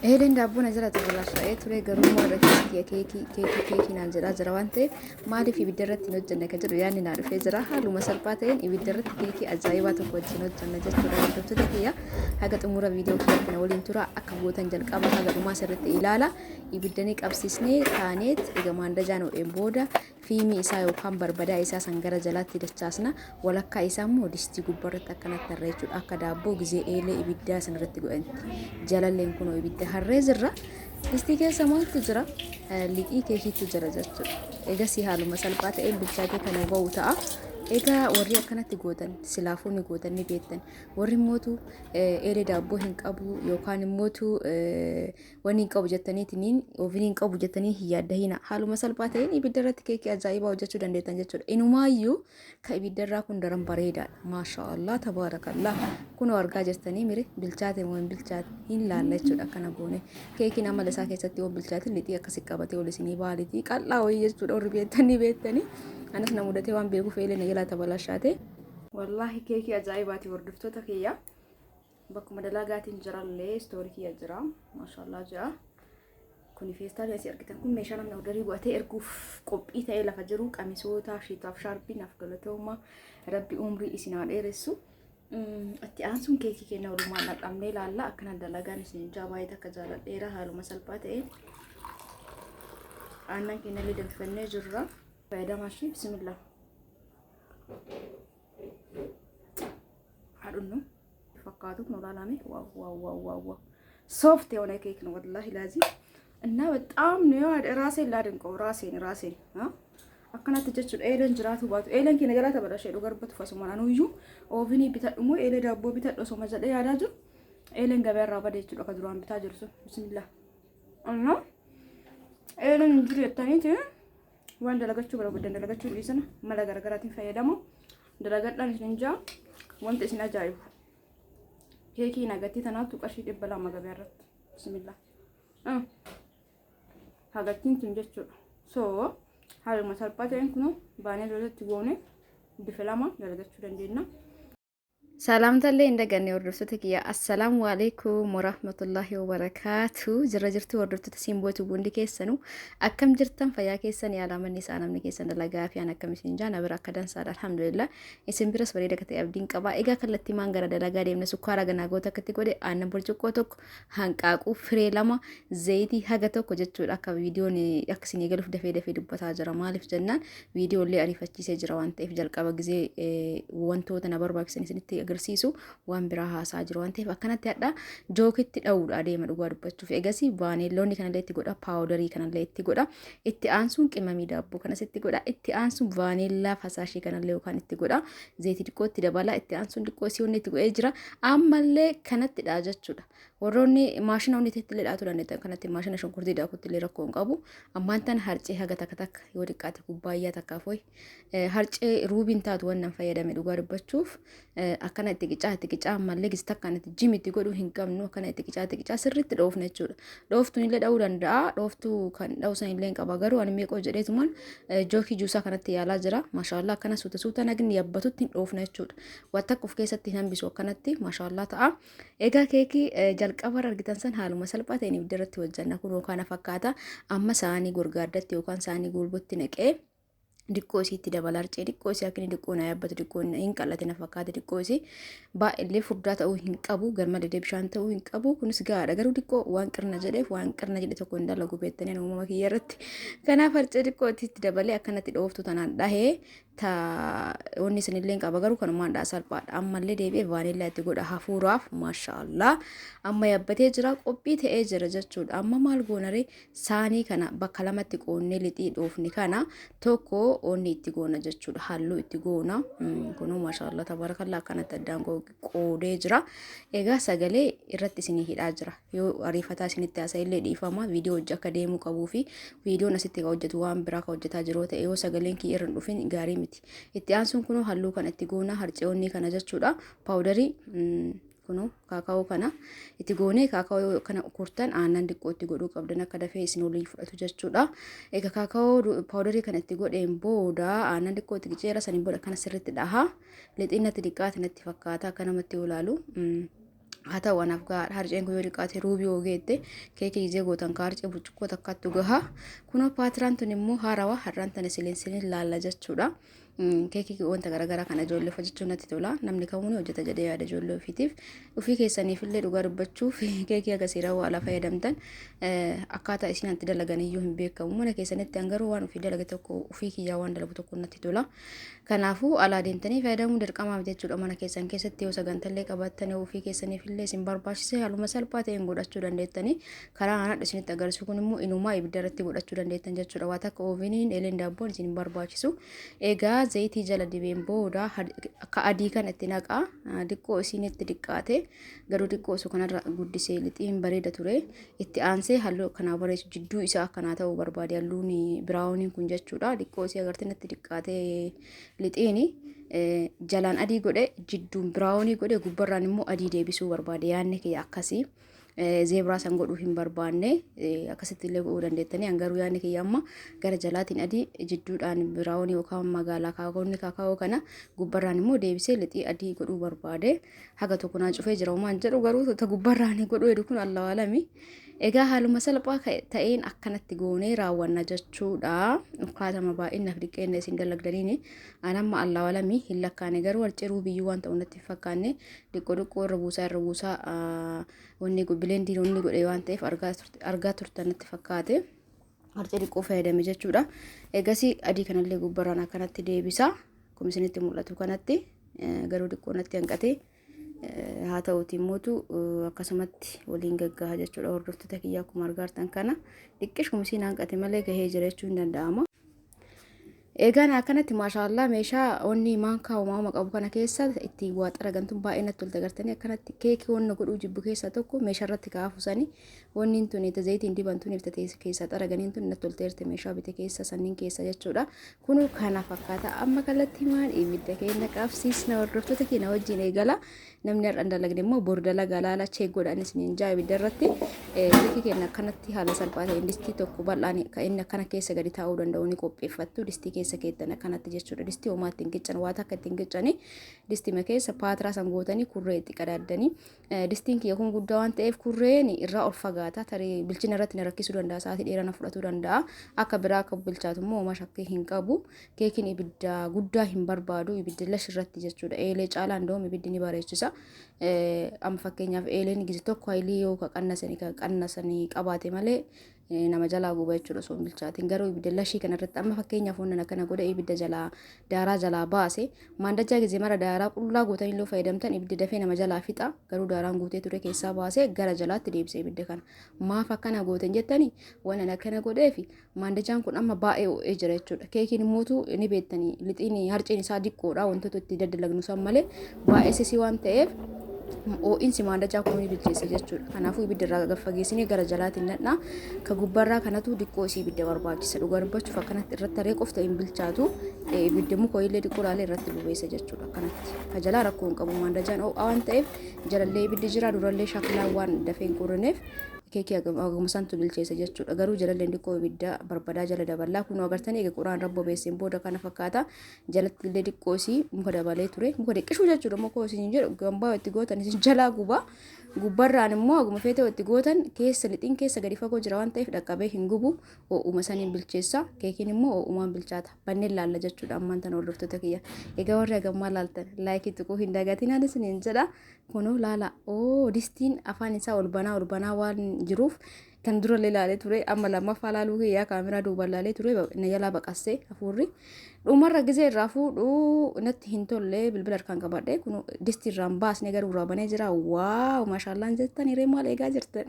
Eelen daabboon asirratti bal'aasha'ee ture garuu warra keekii naan jedhaa jira waan ta'eef maaliif ibidda irratti hin hojjenne kan jedhu yaadni naa dhufee jira. Haaluma salphaa ta'een ibidda irratti keekii ajaa'ibaa tokko wajjin hojjenna jechuudha. Hordoftoota kiyya haga xumura viidiyoo kiyyaatti na waliin tura akka gootan jalqaba haga dhumaa asirratti ilaala. Ibiddanii qabsiisnee taaneet egaa maandajaan ho'een booda fiimii isaa yookaan barbadaa isaa san gara jalaatti dachaasna. Walakkaa isaa immoo distii gubbaarratti akkanatti harree jechuudha. Akka daabboo gizee eelee ibiddaa sanarratti godhanti. Jalalleen kunoo ibidda harree jirra. Distii keessa maaltu jira? Liqii keekiitu jira jechuudha. Egaa si haaluma salphaa ta'een bilchaatee kan ba'u ta'a. Egaa warri akkanatti gootan silaafuu ni gootan ni beektan. Warri mootu eelee daabboo hin qabu yookaan immootu wanni hin qabu jettaniitiin ofiin hin qabu jettanii hin yaaddahina. Haaluma salphaa ta'een ibidda irratti keekii ajaa'ibaa hojjechuu dandeettan jechuudha. Inumaayyuu ka ibidda irraa kun daran bareedaadha. Maashaallah tabaarakallah. Kun argaa jirtanii mire bilchaate moo hin bilchaate hin laalla jechuudha akkana goone. Keekiin amala isaa keessatti yoo bilchaate lixii akkasi qabatee ol isinii baalitii qal'aa wayii jechuudha. Warri beektanii. Anas na mudatee waan beekuuf eeleen jalaa tabalashaate. Wallaahi keekii ajaa'ibaati hordoftoota kiyya. Bakkuma dalagaatiin jirallee istoorii kiyya jira. Maashaallah jira. Kuni feestaalii asii argitan kun meeshaa namni ordarii godhatee erguuf qophii ta'ee lafa jiru qamisoota shiitaaf shaarbii naaf galatooma rabbi umrii isin haa dheeressu. Itti aansuun keekii kenna walumaan dhaqamnee ilaalla akkana dalagaan isin baay'ee akka jaaladheera haaluma salphaa ta'e. Aannan keenya illee danfifannee jirra. Fayyadamaashii bismillah. Haadhunnu fakkaatu kun olaalame ዋው ሶፍት የሆነ ኬክ ነው ወላሂ ላዚ እና በጣም ነው ራሴን ላድንቀው ራሴን አከናት ጀቹ ኤለን ጅራቱ ባቱ ኤለን ኪ ነገራ ተበላሽ ሄዶ ገርበት ፈሰማና ነው ይዩ ኦቭኒ ቢተድሞ ኤለ ዳቦ ቢተደሶ መዘደ ያዳጁ ኤለን ገበራ ባደቹ ከድሮን ቢታጀርሱ bismillah እና ኤለን እንግዲህ የተኔት waan dalagachuu barbaadan dalagachuu dhiisana mala garaagaraatiin fayyadamu dalagadhaan ninja wanta isin ajaa'ibu keekii nagatti tanaatu qarshii 200 gabaa irratti bismillah hagattiin tun jechuudha so haaluma salphaa ta'een kun baanee lolatti goone bifa lama dalagachuu dandeenya. ሰላምታሌ እንደገና ወርዶት ተኪያ አሰላሙ አለይኩም ወራህመቱላሂ ወበረካቱ ጅራጅርቱ ወርዶት ተሲምቦቱ ቡንዲ ከሰኑ አከም ጅርተን ፈያ ከሰን ያላመን ይሳናም ከሰን ለጋፊያን አከም ሲንጃ ነብር አከዳን ሳዳ አልহামዱሊላህ ኢስምብረስ በሬ ደከተ አብዲን ቀባ ኤጋ ከለቲ ማንገራ ደላጋ ደምነ ሱኳራ ገና ጎታ ከቲ ጎዴ አነ ብርጭቆ ቶክ ሃንቃቁ ፍሬ ለማ ዘይቲ ሀገ ቶክ ጀቹ አካ ቪዲዮን ያክሲን የገልፍ ደፈ ደፈ ዱበታ ጀራ ማለፍ ጀናን ቪዲዮ ላይ አሪፈቺ ሰጅራ ዋንተ ይፍ ጀልቀባ ጊዜ ወንቶ ተነበርባክሰን ስንት agarsiisu waan biraa haasaa jiru waan ta'eef akkanatti hadha jookitti dhawudha adeema dhugaa dubbachuuf egasii vaaneeloonni kanallee itti godha paawudarii kanallee itti godha itti aansuun qimamii daabboo kanas itti godha itti aansuun vaaneellaa fasaashii kanallee yookaan itti godha zeetii xiqqootti dabala itti aansuun xiqqoo si'oonni itti godhee jira ammallee kanatti dha jechuudha warroonni maashina onni itti illee dhaatu dandeettan kanatti maashina shunkurtii daakutti illee rakkoo hin qabu ammaan tan harcee haga takka yoo xiqqaate kubbaayyaa takkaaf hoy harcee ruubiin taatu wannan fayyadame dhugaa dubbachuuf akkana itti qicaa ammallee gis takkaan itti jim itti godhuu hin qabnu akkana itti qicaa sirriitti dhoofna jechuudha dhooftuun illee dha'uu danda'a dhooftuu kan dha'usan illee hin qaba garuu ani meeqoo jedheetumaan jookii juusaa kanatti yaalaa jira maashaallah akkana suuta nagni yabbatutti hin dhoofna jechuudha waan takka of keessatti hin hambisu akkanatti maashaallah ta'a egaa keekii jalqaba argitan san haaluma salphaa ta'een ibidda irratti hojjanna kun yookaan fakkaata amma saanii gorgaaddatti yookaan saanii gulbotti naqee diqqoo isiitti dabala harcee diqqoo isii akkini diqqoo na yaabbatu diqqoo hin qal'ate na fakkaate diqqoo isii baay'ee furdaa ta'uu hin qabu garma dedee bishaan ta'uu hin qabu kunis gaadha garuu diqqoo waan qirna jedheef waan qirna jedhe tokko hin dalagu beektanii uumama kiyya irratti kanaaf harcee diqqoo itti dabalee akkanatti dhooftu tanaan dhahee ta onni sanillee hin qaba garuu kanumaan dhaa salphaadha ammallee deebi'ee vaaneellaa itti godha hafuuraaf maashaallah amma yaabbatee jira qophii ta'ee jira jechuudha amma maal goonaree saanii kana bakka lamatti qoonnee lixii dhoofni kana tokko onni itti goona jechuudha halluu itti goona kunoo maashaallah tabarakallah akkanatti addaan qoodee jira egaa sagalee irratti isinii hidhaa jira yoo ariifataa isinitti haasa illee dhiifama viidiyoo hojii akka deemuu qabuu fi viidiyoon asitti hojjetu waan biraa ka hojjetaa jiroo ta'e yoo sagaleen kiyya irra dhufin gaarii miti itti aansuun kunoo halluu kana itti goona harceewwan kana jechuudha paawudarii kunoo kaakaa'oo kana itti goonee kaakaa'oo kana kurtan aannan diqqoo itti godhuu qabdan akka dafee isin olii fudhatu jechuudha egaa kaakaa'oo paawudarii kana itti godheen booda aannan diqqoo itti qiceera saniin booda kana sirriitti dhaha lixinnatti diqqaati natti fakkaata akka namatti olaalu haa ta'u anaaf gahaadha. Harceen kun yoo xiqqaate ruubii ogeette keekii ijee gootan ka harcee burcuqqoo takkattu gaha. Kunoo paatiraan tun immoo haarawaa har'aan tana siliin laalla jechuudha. Keekii wanta garaagaraa kana ijoollee hojjechuun natti tola. Namni kamuu hojjeta jedhee yaada ijoollee ofiitiif. Ofii keessaniif illee dhugaa dubbachuuf keekii agarsiiraa waa fayyadamtan akkaataa isin itti dalagan iyyuu hin beekamu. Mana keessanitti hangaruu waan ofii dalage tokko ofii kiyyaa waan dalagu tokko natti tola. Kanaafuu alaa deemtanii fayyadamuu dirqamaaf jechuudha. Mana keessan keessatti yoo sagantaalee qabaattan ofii keessaniif illee isin barbaachise haaluma salphaa ta'een godhachuu dandeettanii karaa aanaa isinitti agarsiisu kun immoo inumaa ibidda irratti godhachuu dandeettan jechuudha. Waa takka ooviniin eleen daabboon isin barbaachisu. Egaa zayitii jala dibeen booda akka adii kan itti naqaa diqqoo isinitti diqqaate garuu diqqoo osoo kanarra guddisee lixiin bareeda ture itti aansee halluu kanaa bareechu jidduu isaa akkanaa ta'uu barbaade halluun biraawuniin kun jechuudha. Diqqoo isii agartee natti diqqaate lixiini jalaan adii godhe jidduun biraawunii godhe gubbarraan immoo adii deebisuu barbaade yaadni kiyya akkasii. Zeebraa san godhuu hin barbaanne akkasitti illee godhuu dandeettanii hangaruu yaadni kiyya amma gara jalaatiin adii jidduudhaan biraawunii yookaan magaalaa kaakaa'oo kana gubbarraan immoo deebisee lixii adii godhuu barbaade. Haga tokko naa cufee jira homaan jedhu garuu gubbarraan godhuu heddu kun Allaa alami. Egaa haaluma salphaa ta'een akkanatti goonee raawwanna jechuudha. Ukkaatama baay'inaaf dhiqqeenna isin dalagdaniini anamma Allaa alami hin lakkaane garuu harcee biyyuu waan ta'u natti fakkaanne dhiqqoo irra buusaa wanni bileendiin wanni godhe waan ta'eef argaa turtan natti fakkaate. Harcee dhiqqoo fayyadame jechuudha. Egasii adii kanallee gubbarraan akkanatti deebisa. Akkuma isinitti mul'atu kanatti garuu dhiqqoo natti hanqate. Haa ta'uutii mootu akkasumatti waliin gaggaha jechuudha. Hordoftoota kiyyaa akkuma argartan kana dhiqqishuma isiin hanqate malee gahee jira jechuun hin danda'ama. Egaan akkanatti maashaallah meeshaa onni maankaa uumama qabu kana keessa itti waa xaragantuun baay'ee natti tolte agartanii akkanatti keekii wanna godhuu jibbu keessaa tokko meeshaa irratti kaafusanii wanni tun itti zayitiin dibantuun ibsatee keessaa xaraganiin tun natti tolteerti meeshaa bite keessa sanniin keessa jechuudha. Kun kana fakkaata amma kallattii maal ibidda keenya qabsiisna hordoftoota keenya wajjin eegala. Namni har'an dalagne immoo bor dalagaa laala cheek godhan isiniin jaa ibidda irratti keekii keenya akkanatti haala salphaa ta'een distii tokko bal'aan kan inni akkana keessa gadi taa'uu danda'u ni qopheeffattu distii keessa keettan akkanatti jechuudha. Distii homaa ittiin qiccan waa takka ittiin qiccanii distii keessa paatiraa san gootanii kurree itti qadaaddanii distiin kiyya kun guddaa waan ta'eef kurreen irraa ol fagaata tarii bilchina irratti na rakkisuu danda'a sa'aatii dheeraa na fudhatuu danda'a akka biraa akka bilchaatu immoo homaa shakkii hin qabu keekiin ibidda guddaa hin barbaadu ibidda lash irratti jechuudha. Eelee caalaa ndoom ibiddi ni bareechisa. Amma fakkeenyaaf eeleen gizi tokko haylii yoo qannasanii qabaate malee nama jalaa guba jechuudha osoo hin bilchaatiin garuu ibidda lashii kanarratti amma fakkeenyaaf wannan akkana godhe ibidda jalaa daaraa jalaa baase maandajaa gizee mara daaraa qullaa gootanii illee fayyadamtan ibidda dafee nama jalaa fixa garuu daaraan guutee ture keessaa baasee gara jalaatti deebise ibidda kana maaf akkana gootan jettanii wannan akkana godheefi maandajaan kun amma baay'ee ho'ee jira jechuudha. Keekiin immoo ni beektanii lixiin harceen isaa diqqoodha wantoota itti daddalagnu san malee baay'ee sisii waan ta'eef ho'iinsi maandajaa kun ni bilcheessa jechuudha. Kanaafuu ibidda irraa gaffageessinee gara jalaatiin nadhaa ka gubbarraa kanatu diqqoo isii ibidda barbaachisa. Dhugaa dubbachuuf akkanatti irratti taree qofta hin bilchaatu ibidda muka illee diqqoo laalee irratti bubeessa jechuudha. Akkanatti ka jalaa rakkoo hin qabu maandajaan ho'aa waan ta'eef jalallee ibiddi jira durallee shaklaan waan dafee hin qurrineef keekii haguma santu bilcheessa jechuudha. Garuu jalalleen diqqoo ibidda barbadaa jala daballaa kun agartanii egaa quraan rabbo beesseen booda kana fakkaata jalatti illee diqqoo isii muka dabalee ture muka dhiqqishuu jechuudha. Muka isin jedhu gambaa itti gootan isin jalaa guba gubbarraan immoo haguma feetee itti gootan keessa lixiin keessa gadi fagoo jira waan ta'eef dhaqqabee hin gubu ho'uma saniin bilcheessa keekiin immoo ho'umaan bilchaata banneen laalla jechuudha. Ammaan tan hordoftoota kiyya egaa warri hagammaa laaltan laayikii tuquu hin dagatinaan isiniin jedha kunoo laala distiin afaan isaa ol banaa waan jiruuf kan dura ilaalee ture amma lammaffaa laaluu kiyyaa kaameraa duubaan laalee ture na jalaa baqassee hafuurri dhumarra gizee irraa fuudhuu natti hin tolle bilbila harkaan qabadhe kun distii irraan baasne garuu irraa banee jira. Waaw maashaallaan jettan hiree maal eegaa jirtan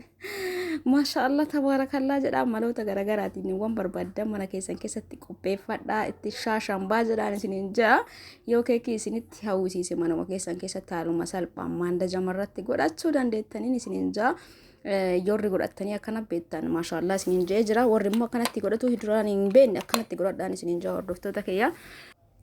maashaallah tabaarakallaa jedhaa maloota garaagaraatiin waan barbaaddan mana keessan keessatti qopheeffadhaa itti shaashambaa jedhaan isiniin jaa yoo keekii isinitti hawwisiise manuma keessan keessatti haaluma salphaan maandajamarratti godhachuu dandeettaniin isiniin jaa. Yorri godhatanii akkana beektan maashaallah isiniin jee jira warri immoo akkanatti godhatu duraan hin beekne akkanatti godhadhaan isiniin jaa hordoftoota kiyya.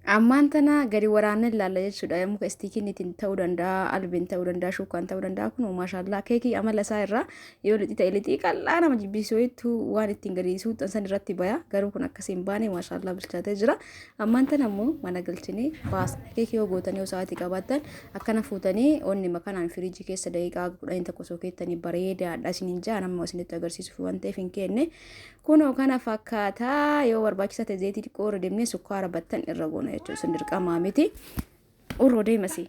ammaan tana gadi waraanne ilaalla jechuudha. Muka istiikiniitiin ta'uu danda'a, albiin ta'uu danda'a, shuukaan ta'uu danda'a. Kun maashaallah keekii amala isaa irraa yoo lixii ta'e lixii qal'aa nama jibbisiisu waan ittiin gadi suuxan san irratti baya. Garuu kun akkasiin baane maashaallah bilchaatee jira. Ammaan tana immoo mana galchanii baasna. Keekii yoo gootanii yoo sa'aatii qabaattan akkana fuutanii onni makanaan firiijii keessa daqiiqaa 10 tokko sookettanii bareedaadha isiniin jaa nama isinitti agarsiisuuf waan ta'eef hin kenne. Kunoo kana fakkaataa yoo barbaachisa ta'e zayitii xiqqoo irra deemnee sukkaara battan irra goona jechuudha. Sun dirqamaa miti. Urroo deemasi.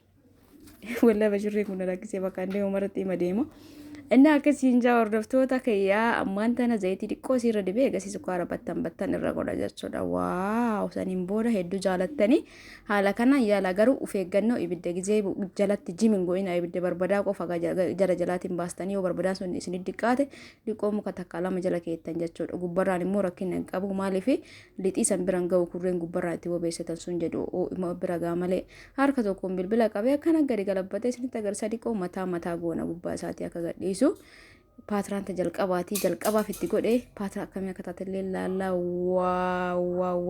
Wallaahi bashirree kun rakkisee bakka hin deemu maratti hima deema. Inni akkasiin jaa hordoftoota kiyyaa ammaan tana zayitii xiqqoo irra dibee egasii sukkaara battan irra godha jechuudha. Waaw saniin booda hedduu jaalattanii haala kanaan yaala garuu of eeggannoo ibidda gizee jalatti jimin go'ina ibidda barbadaa qofa jala jalaatiin baastanii yoo barbadaan sun isin diqqaate diqqoo muka takka lama jala keettan jechuudha. Gubbarraan immoo rakkina hin qabu maaliif lixii san biraan ga'u kurreen gubbarraan itti bobeessatan sun jedhu immoo bira gaa malee harka tokkoon bilbila qabee akkana gadi galabbatee isinitti agarsiisa diqqoo mataa goona gubbaa isaatii akka gadhiisu. Paatiraan jalqabaaf itti godhe paatira akkamii akka taatellee ilaallaa.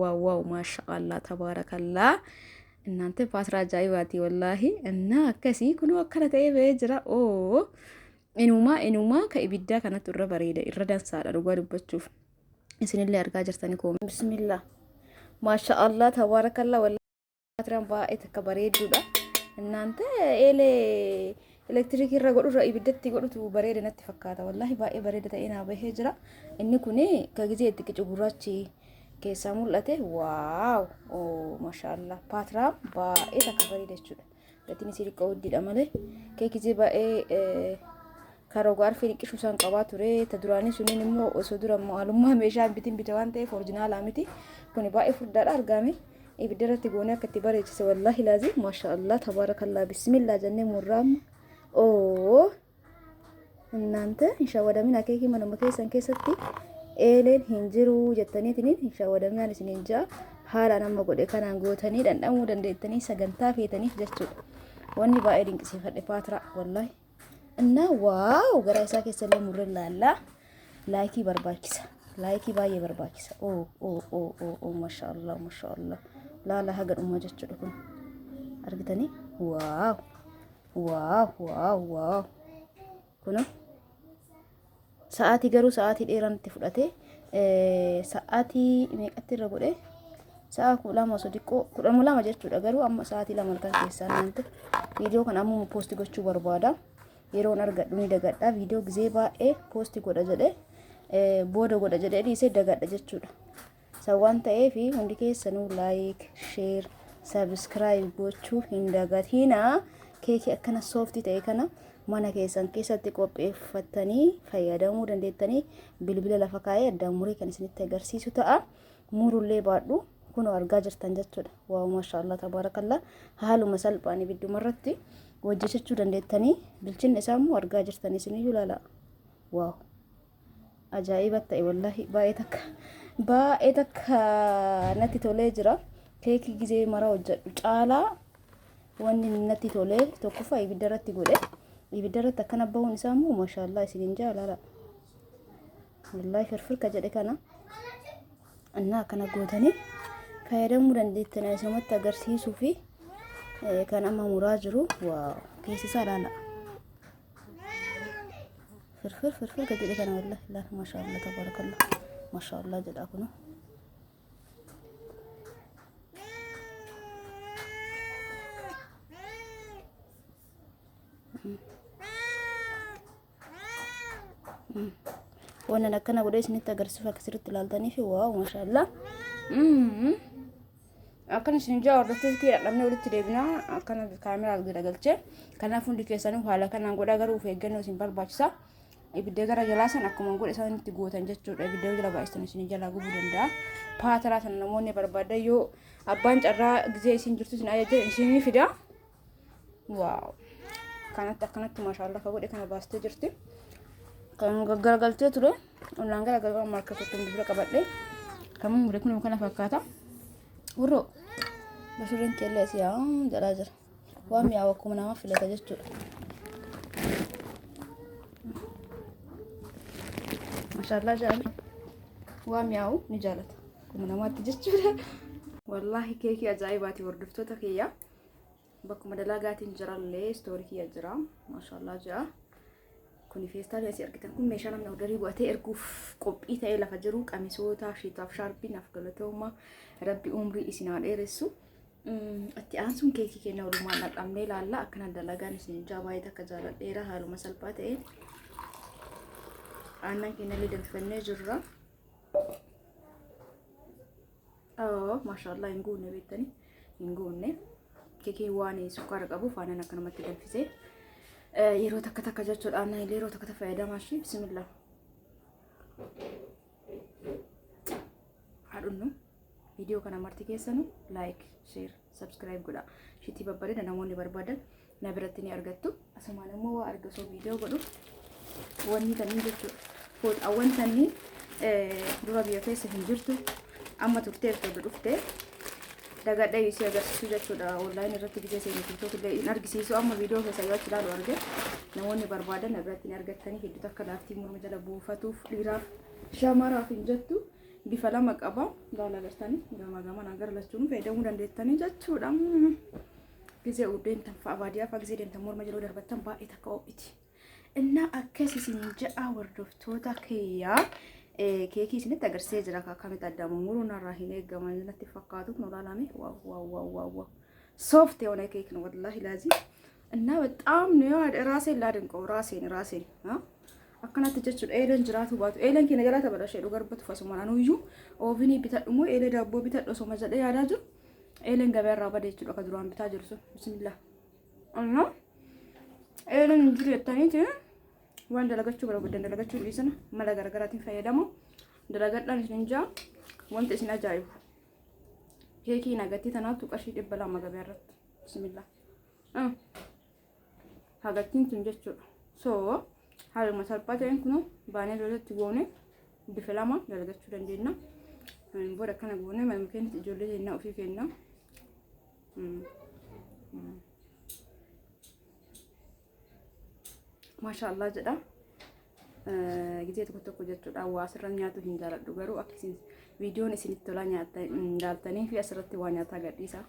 Waaw maashaallah tabaarakallaa. እናንተ paatira ajaa'ibaati wallaahi. እና akkasii kunoo akkana ta'ee ba'ee jira. Inumaa ka ibiddaa kanatti irra bareeda irra dansaadha dhugaa dubbachuuf. Isinillee argaa jirtanii koomee. Bismillah. Maashaallah tabaarakallaa wallaahi. Paatiraan baay'ee takka bareedduudha. እናንተ eelee elektiriikii irra godhurra ibiddatti godhutu bareeda natti fakkaata. Wallaahi baay'ee bareeda ta'ee naa bahee jira. Inni kun ka gizee itti qicu gurraachi keessaa mul'ate. Waaw maashaallah paatiraa baay'ee takka bareeda jechuudha. Gatiin isii xiqqoo guddiidha malee keekii baay'ee karoogaa arfee dhiqishuu isaan qabaa ture. Ta duraanii suniin immoo osoo dura maalummaa meeshaa bitiin bita waan ta'eef orijinaalaa miti. Kun baay'ee furdaadha argame. Ibidda irratti goonee akka itti bareechise wallaahi laazim maashaallah tabaarakallaa bismillah jennee murraamma. እናንተ እንሻወደምን አኬኪ መነመ keessan keessatti eeleen hin jiru jettaniitiin inshaawadaminaan isin inja haala nama godhe kanaan gootanii dhandhamuu dandeettanii sagantaa feetaniif jechuudha. Wanni baay'ee dinqisiifadhe paatira wallahi. Inna waaw garaa isaa keessallee murre laallaa laayikii barbaachisa. Laayikii baay'ee barbaachisa. Maashaallah laala haga dhuma jechuudha kun argitanii waaw kuno sa'aatii garuu sa'aatii dheeraan itti fudhate sa'aatii meeqatti irra godhe sa'a 12 jechuudha. Garuu amma sa'aatii 2 kan keessaa naanti viidiyoo kan amma poosti gochuu barbaada. Yeroon argadhu ni dagadha. Viidiyoo gizee baay'ee poosti godha jedhe booda godha jedhe dhiisee dagadha jechuudha. Sawwan ta'eef hundi keessanuu laayik, sheer, sabskiraayib gochuu hin dagatina. Keekii akkana sooftii ta'e kana mana keessan keessatti qopheeffatanii fayyadamuu dandeettanii bilbila lafa kaa'ee addaan murii kan isinitti agarsiisu ta'a. Murullee baadhu kunoo argaa jirtan jechuudha. Waaw maashaallah tabaarakallaa haaluma salphaan ibiddumarratti hojjechuu dandeettanii bilchinni isaa immoo argaa jirtan isiniyyuu laala. Waaw ajaa'iba ta'e wallaahi baay'ee takka natti tolee jira. Keekii gizee mara hojjedhu caalaa wanni natti tolee tokkoffaa ibidda irratti godhe ibidda irratti akkana bahuun isaa immoo maashaallah isiniin jaalala. Wallaahi firfirka jedhe kana እና akkana gootanii fayyadamuu dandeettan isumatti agarsiisuu fi kan amma muraa jiru waaw keessi isaa laala. Firfir ka jedhe kana wallaahi maashaallah tabarakallah maashaallah jedha kun. Wannan akkana godhee isinitti agarsiisuuf akkasitti ilaaltanii fi waaw maashaallah. Akkana isin jaa hordoftoota kiyya dhabnee walitti deebinaa akkana kaameraa garagalchee kanaaf hundi keessanuu haala kanaan godhaa garuu of eeggannoo isin barbaachisa. Ibidda gara jalaa san akkuma godhe isaanitti gootan jechuudha. Ibidda jala baay'istan isin jalaa gubuu danda'a. Paatiraa san namoonni barbaadan yoo abbaan carraa gizee isin jirtu isin ajajee isin fida. Waaw kanatti akkanatti maashaallah ka godhe kana baastee jirti. Kan garagalchee ture onlaan garagalaa marka tokko bira qabadhe kan mure kun kana fakkaata. Urroo bashireen keellee si jalaa jira. Waan mi'aawu akkuma nama filata jechuudha. Maashaallah jaalala waan mi'aawu ni jaalata akkuma namaatti jechuudha. wallahi keekii ajaa'ibaati hordoftoota kiyya. Bakkuma dalagaatiin jirallee istoorii kiyya jira maashaallah jira. Kuni feestaan asii argitan kun meeshaa namni ordarii bu'atee erguuf qophii ta'ee lafa jiru qamisoota shiitaaf shaarbii naaf galatooma rabbi umrii isin haa dheeressu. Itti aansuun keekii kenna walumaan dhaqamnee ilaalla akkana dalagaan isin baay'ee akka jaaladheera haaluma salphaa ta'een aannan kennallee danfifannee jirra. Maashaallah hin guunne beektanii hin guunne keekii waan sukkaara qabuuf aannan akka namatti danfisee yeroo takka jechuudha. Aannan illee yeroo takka fayyadamaa shi bismillah haadhunnu viidiyoo kana marti keessanu like share subscribe godha shiitii babbareeda namoonni barbaadan na biratti ni argattu. Asumaan immoo waa arga soo viidiyoo godhu wanni tanni jechuudha. Foodhaawwan tanni dura biyya keessa hin jirtu amma turteef toluu dhuftee dagadhee isii agarsiisuu jechuudha. Online irratti gisee seenii TikTok illee hin argisiisu amma viidiyoo keessa yoo achi ilaalu arge namoonni barbaadan na biratti ni argattanii hedduu akka laaftii morma jala buufatuuf dhiiraaf shamaraaf hin jettu bifa lama qaba. Gaala agartanii gamaa gara lachuun fayyadamuu dandeettanii jechuudha. Gisee uddeen tanfaa baadiyyaa fa'aa gisee deemtan morma jala darbattan baay'ee takka ophiti. Inna akkas isin ja'a hordoftoota kiyyaa keekii isinitti agarsiisee jira akkamitti addamu muruu narraa hin eegaman natti fakkaatu kun olaalame ዋው ሶፍት የሆነ ኬክ ነው ወላሂ ላዚ እና በጣም ነው ራሴን ላድንቀው ራሴን akkanatti jechuudha. Eelen jiraatu baatu eelen keenya jala tabalashee dhugarbatu fasumana nuyyuu oovini bitadhumoo eele daabboo bitadhu osoo majadhe yaadaa jiru eelen gabaarraa bade jechuudha ka duraan bitaa jiru sun bismillah anna eelen injiri jettaniiti waan dalagachuu barbaadan dalagachuu dhiisana mala garaagaraatiin fayyadamu dalagadhaan isin jaa wanta isin ajaa'ibu keekii nagatii tanaatu qarshii 200 gabaarratti bismillah hagattiin tun jechuudha. So haaluma salphaa ta'een kun baanee lolatti goone bifa lama dalagachuu dandeenya. Booda kana goone mana keenyatti ijoollee keenyaa ofii keenyaa maashaallah jedha. Gisee tokko jechuudha waa asirra nyaatu hin jaaladhu garuu akka isin viidiyoon isinitti tola nyaattanii fi asirratti waa nyaataa gadhiisa.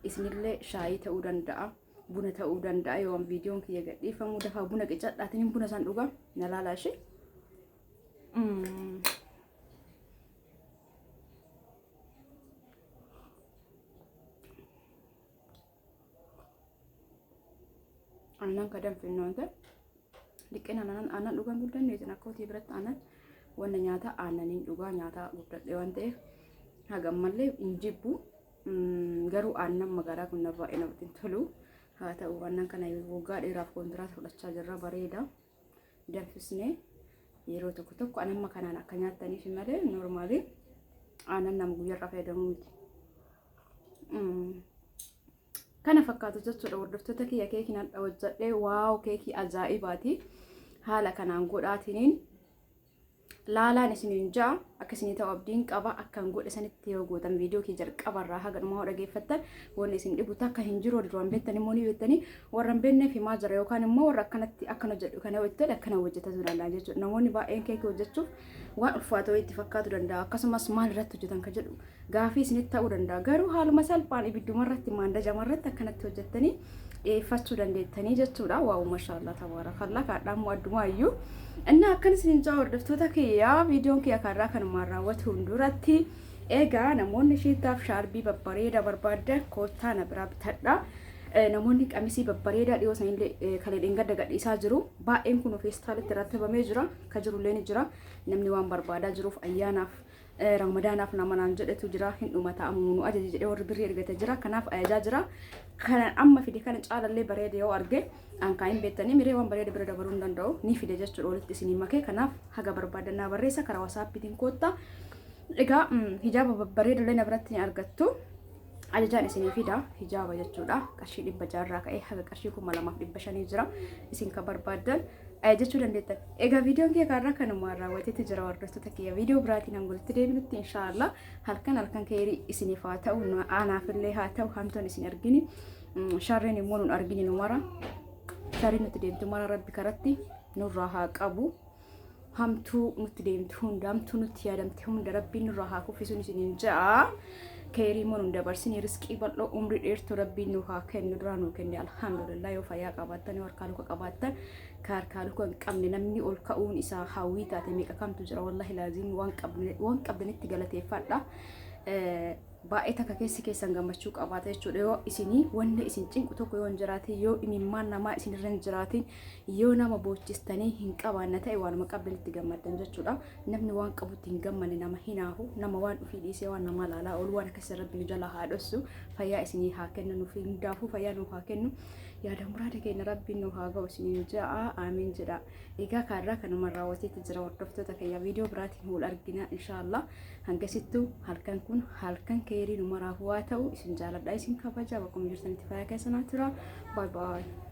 Isinillee shaayii ta'uu danda'a. Buna ta'uu danda'a yoo viidiyoon kiyya gadhiifamu dafaa buna qicadhaatiin buna san dhugaa na laalaashi. Aannan kadam finnoonte liqqeen aannan dhugan guddanne isin akka hotii biratti aannan wanna nyaata aannaniin dhugaa nyaata guddadhe waan ta'eef hagammallee hin jibbu garuu aannan magaalaa kun na baay'ee namatti hin tolu. Haa ta'u aannan kana waggaa dheeraaf kontiraat fudhachaa jirra bareeda danfisnee yeroo tokko aannan kanaan akka nyaataniif malee noormaali aannan nama guyyaarraa fayyadamuu miti. Kana fakkaatu jechuudha hordoftoota kiyya keekii nan hojjedhee waaw keekii ajaa'ibaati haala kanaan godhaatiniin laalaan isiniin jaa akka isinii ta'u abdiin qaba akkan godhe sanitti yoo gootan viidiyoo kee jalqabarraa haga dhumaa dhageeffattan wanni isin dhibuta akka hin jiru duraan beektanii immoo ni beektanii warra hin beekneef himaa jira yookaan immoo warra akkanatti akkana jedhu kana hojjetan akkana hojjetatu danda'a jechuudha. Namoonni baay'een keekii hojjechuuf waan ulfaatoo itti fakkaatu danda'a akkasumas maal irratti hojjetan ka jedhu gaafii isinitti ta'uu danda'a garuu haaluma salphaan ibiddumarratti maandajamarratti akkanatti hojjettanii dhiyeeffachuu dandeettanii jechuudha. Waaw maashaallah tabaarakallah kaadhaan addumaayyuu እና akkanis ninjaa hordoftoota kiyyaa viidiyoon kiyya karraa kanumaan raawwatuun duratti egaa namoonni shiitaaf shaarbii babbareeda barbaadan koottaa na biraa bitadha. Namoonni qamisii babbareedaa dhiyoo sanillee kaledhiin gadda gadhiisaa jiru baay'een kun feestaalitti rattabamee jira ka jirullee ni jira namni waan barbaadaa jiruuf ayyaanaaf ramadaanaaf namanaan jedhetu jira hin dhumata amunu ajaji jedhee warri birrii ergate jira kanaaf ajajaa jira kana amma fide kana caalallee bareeda yoo arge ankaa hin beektanii miree waan bareeda bira dabaruu hin danda'u ni fide jechuudha walitti isinii makee kanaaf haga barbaadanaa barreessa karaa wasaappiitiin koottaa egaa hijaaba babbareeda illee na biratti ni argattu ajajaan isinii fida hijaaba jechuudha qarshii 600 ka'ee haga qarshii 2500 jira isin ka barbaadan jechuu dandeettan. Egaa viidiyoon kiyya kaarraa kanumaan raawwateetti jira hordoftoota kiyya viidiyoo biraatiin hangolitti deebinutti inshaallah halkan keerii isiniif haa ta'u aanaafillee haa ta'u hamtoon isin argini sharreen immoo nun argini nu mara sharreen nuti deemtu mara rabbi karatti nurraa haa qabu hamtuu nuti deemtu hunda hamtuu nuti yaadamte hunda rabbiin nurraa haa kuffisuun isiniin ja'a. keerii mon dabarsin riskii bal'oo umrii dheertuu rabbiin nu haa kennu dura nu kenne alhamdulillah yoo fayyaa qabaattan yoo harkaa luka qabaattan ka harkaa luka hin qabne namni ol ka'uun isaa hawwii taate meeqa kamtu jira wallahi laaziim waan qabdanitti galateeffadha. Baay'ee takka keessan gammachuu qabaata jechuudha yoo isinii wanna isin cinqu tokko yoo hin jiraatin yoo imimmaan namaa isin irra hin jiraatin yoo nama boochistanii hin qabaanne ta'e waanuma qabdanitti gammaddan jechuudha. Namni waan qabutti hin gammanne nama hinaahu nama waan dhufii dhiisee waan nama laalaa ol waan akkasii rabbi nu jala haa dhossu fayyaa isinii haa kennu nuuf hundaafuu fayyaa nuuf haa kennu yaada muraada keenya rabbiin nu haa ga'u isiniin ja'a aamiin jedha. Egaa kaarraa kanuma raawwateetti jira hordoftoota keenya viidiyoo biraatiin wal argina inshaallah hangasittuu halkan kun halkan keerii numaraaf waa ta'u isin jaaladha isin kabaja bakkuma jirtanitti fayyaa keessanaa tura. Bye bye.